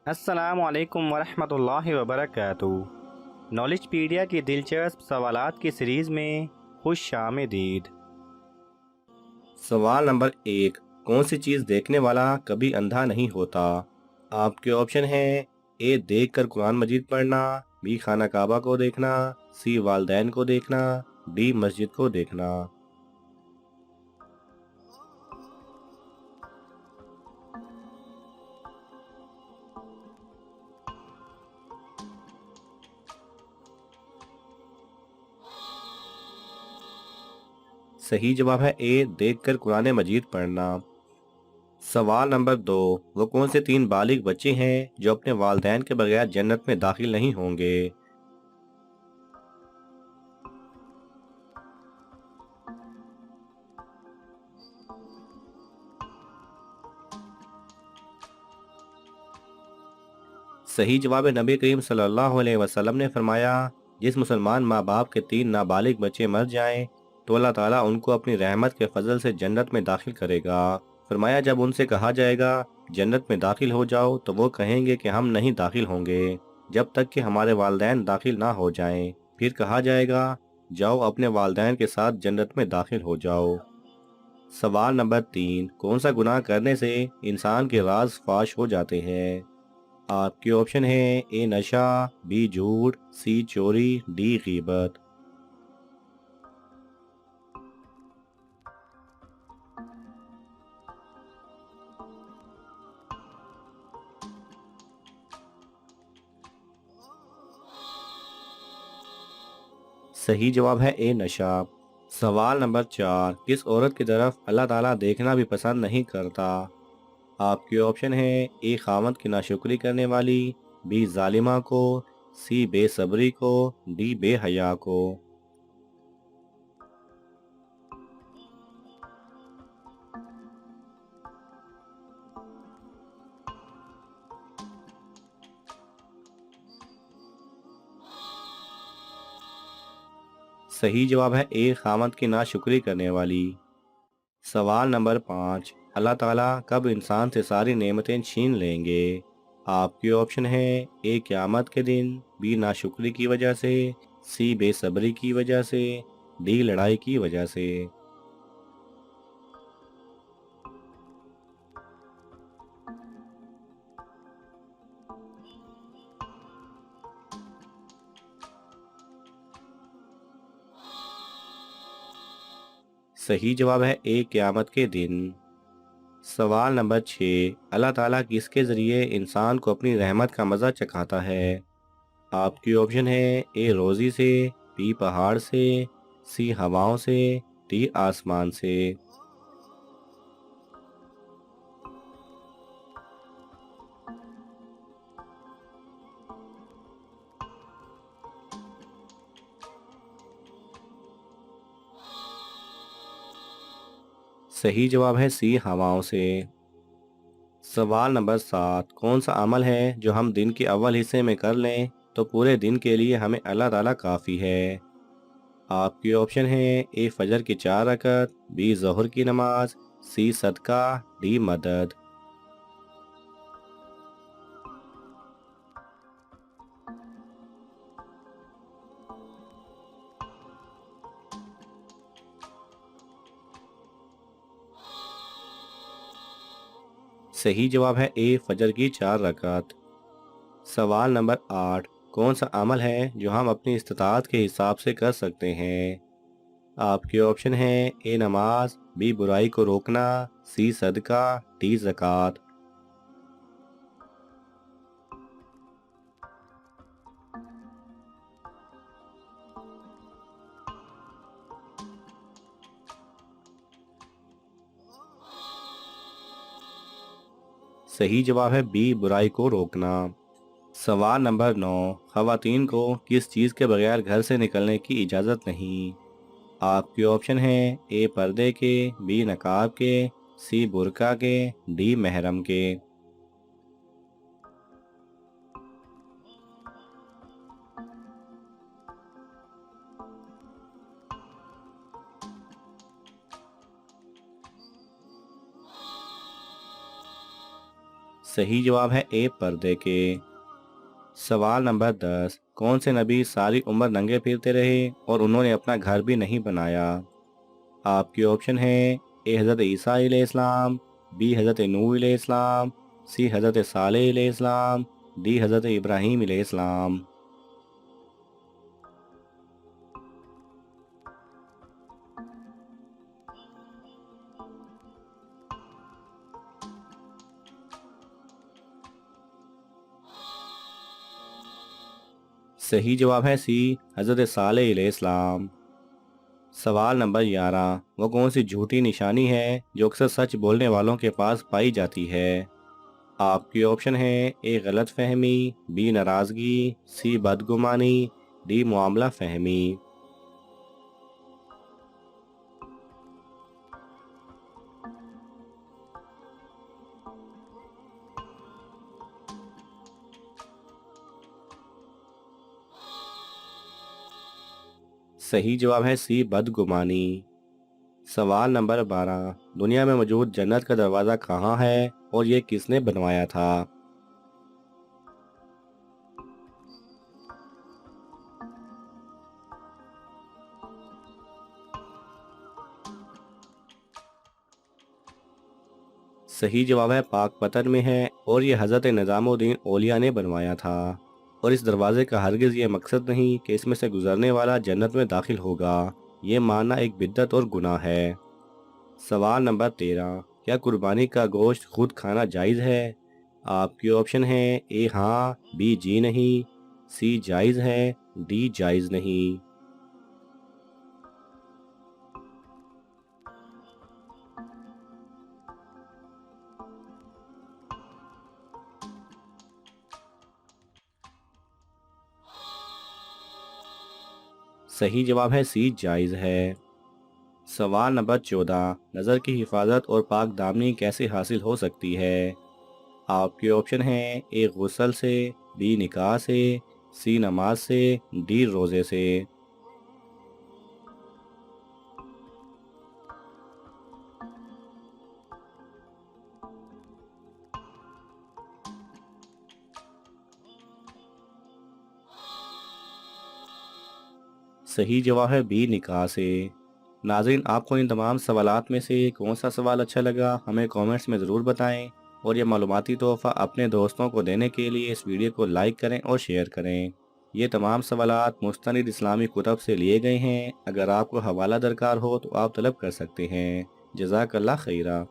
السلام علیکم ورحمۃ اللہ وبرکاتہ۔ نالج پیڈیا کی دلچسپ سوالات کی سیریز میں خوش آمدید۔ سوال نمبر 1، کون سی چیز دیکھنے والا کبھی اندھا نہیں ہوتا؟ آپ کے آپشن ہیں: اے دیکھ کر قرآن مجید پڑھنا، بی خانہ کعبہ کو دیکھنا، سی والدین کو دیکھنا، ڈی مسجد کو دیکھنا۔ صحیح جواب ہے اے دیکھ کر قرآن مجید پڑھنا۔ سوال نمبر 2، وہ کون سے 3 بالغ بچے ہیں جو اپنے والدین کے بغیر جنت میں داخل نہیں ہوں گے؟ صحیح جواب ہے نبی کریم صلی اللہ علیہ وسلم نے فرمایا، جس مسلمان ماں باپ کے 3 نابالغ بچے مر جائیں تو اللہ تعالیٰ ان کو اپنی رحمت کے فضل سے جنت میں داخل کرے گا۔ فرمایا جب ان سے کہا جائے گا جنت میں داخل ہو جاؤ تو وہ کہیں گے کہ ہم نہیں داخل ہوں گے جب تک کہ ہمارے والدین داخل نہ ہو جائیں۔ پھر کہا جائے گا جاؤ اپنے والدین کے ساتھ جنت میں داخل ہو جاؤ۔ سوال نمبر 3، کون سا گناہ کرنے سے انسان کے راز فاش ہو جاتے ہیں؟ آپ کے آپشن ہیں: اے نشہ، بی جھوٹ، سی چوری، ڈی غیبت۔ صحیح جواب ہے اے نشہ۔ سوال نمبر 4، کس عورت کی طرف اللہ تعالیٰ دیکھنا بھی پسند نہیں کرتا؟ آپ کے آپشن ہیں: اے خاوند کی ناشکری کرنے والی، بی ظالمہ کو، سی بے صبری کو، ڈی بے حیا کو۔ صحیح جواب ہے اے خاوند کی ناشکری کرنے والی۔ سوال نمبر 5، اللہ تعالیٰ کب انسان سے ساری نعمتیں چھین لیں گے؟ آپ کے آپشن ہیں: اے قیامت کے دن، بی ناشکری کی وجہ سے، سی بے صبری کی وجہ سے، ڈی لڑائی کی وجہ سے۔ صحیح جواب ہے اے قیامت کے دن۔ سوال نمبر 6، اللہ تعالیٰ کس کے ذریعے انسان کو اپنی رحمت کا مزہ چکھاتا ہے؟ آپ کی آپشن ہے: اے روزی سے، بی پہاڑ سے، سی ہواؤں سے، ڈی آسمان سے۔ صحیح جواب ہے سی ہواؤں سے۔ سوال نمبر 7، کون سا عمل ہے جو ہم دن کے اول حصے میں کر لیں تو پورے دن کے لیے ہمیں اللہ تعالیٰ کافی ہے؟ آپ کی آپشن ہیں: اے فجر کی 4 رکعت، بی ظہر کی نماز، سی صدقہ، ڈی مدد۔ صحیح جواب ہے اے فجر کی 4 رکعت۔ سوال نمبر 8، کون سا عمل ہے جو ہم اپنی استطاعت کے حساب سے کر سکتے ہیں؟ آپ کے آپشن ہیں: اے نماز، بی برائی کو روکنا، سی صدقہ، ڈی زکوٰۃ۔ صحیح جواب ہے بی برائی کو روکنا۔ سوال نمبر 9، خواتین کو کس چیز کے بغیر گھر سے نکلنے کی اجازت نہیں؟ آپ کے آپشن ہیں: اے پردے کے، بی نقاب کے، سی برقع کے، ڈی محرم کے۔ صحیح جواب ہے اے پردے کے۔ سوال نمبر 10، کون سے نبی ساری عمر ننگے پھرتے رہے اور انہوں نے اپنا گھر بھی نہیں بنایا؟ آپ کے آپشن ہیں اے حضرت عیسیٰ علیہ السلام، بی حضرت نوح علیہ السلام، سی حضرت صالح علیہ السلام، ڈی حضرت ابراہیم علیہ السلام۔ صحیح جواب ہے سی حضرت صالح علیہ السلام۔ سوال نمبر 11، وہ کون سی جھوٹی نشانی ہے جو اکثر سچ بولنے والوں کے پاس پائی جاتی ہے؟ آپ کے آپشن ہیں اے غلط فہمی، بی ناراضگی، سی بدگمانی، ڈی معاملہ فہمی۔ صحیح جواب ہے سی بدگمانی۔ سوال نمبر 12، دنیا میں موجود جنت کا دروازہ کہاں ہے اور یہ کس نے بنوایا تھا؟ صحیح جواب ہے پاک پتن میں ہے اور یہ حضرت نظام الدین اولیاء نے بنوایا تھا، اور اس دروازے کا ہرگز یہ مقصد نہیں کہ اس میں سے گزرنے والا جنت میں داخل ہوگا، یہ ماننا ایک بدعت اور گناہ ہے۔ سوال نمبر 13، کیا قربانی کا گوشت خود کھانا جائز ہے؟ آپ کے آپشن ہیں اے ہاں، بی جی نہیں، سی جائز ہے، ڈی جائز نہیں۔ صحیح جواب ہے سی جائز ہے۔ سوال نمبر 14، نظر کی حفاظت اور پاک دامنی کیسے حاصل ہو سکتی ہے؟ آپ کے آپشن ہیں اے غسل سے، بی نکاح سے، سی نماز سے، ڈی روزے سے۔ صحیح جواب ہے بی نکاح سے۔ ناظرین، آپ کو ان تمام سوالات میں سے کون سا سوال اچھا لگا ہمیں کامنٹس میں ضرور بتائیں، اور یہ معلوماتی تحفہ اپنے دوستوں کو دینے کے لیے اس ویڈیو کو لائک کریں اور شیئر کریں۔ یہ تمام سوالات مستند اسلامی کتب سے لیے گئے ہیں، اگر آپ کو حوالہ درکار ہو تو آپ طلب کر سکتے ہیں۔ جزاک اللہ خیرہ۔